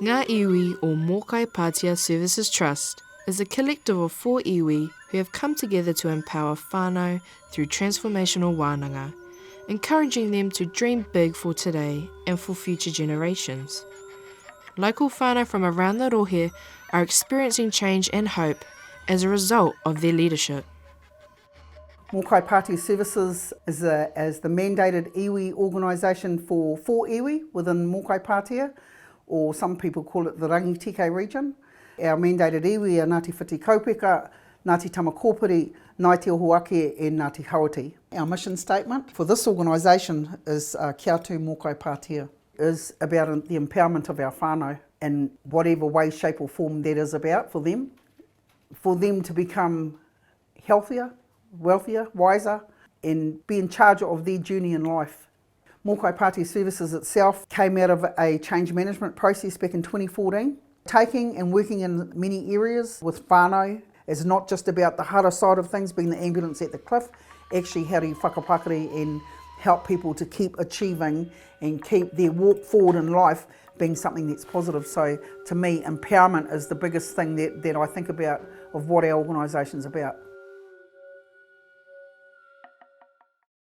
Ngā Iwi, or Mokai Patea Services Trust, is a collective of 4 iwi who have come together to empower whānau through transformational wānanga, encouraging them to dream big for today and for future generations. Local whānau from around the rohe are experiencing change and hope as a result of their leadership. Mokai Patea Services is the mandated iwi organisation for 4 iwi within Mokai Patea, or some people call it the Rangitike region. Our mandated iwi are Ngāti Whiti Kaupeka, Ngāti Tamakōpiri, Ngāti Ohuake and Ngāti Hauati. Our mission statement for this organisation is Kia tū Mokai Patea, is about the empowerment of our whānau in whatever way, shape or form that is about for them to become healthier, wealthier, wiser and be in charge of their journey in life. Mokai Patea Services itself came out of a change management process back in 2014, taking and working in many areas with whānau. It's not just about the hara side of things, being the ambulance at the cliff. Actually, how do you whakapakari and help people to keep achieving and keep their walk forward in life being something that's positive. So to me, empowerment is the biggest thing that I think about of what our organisation's about.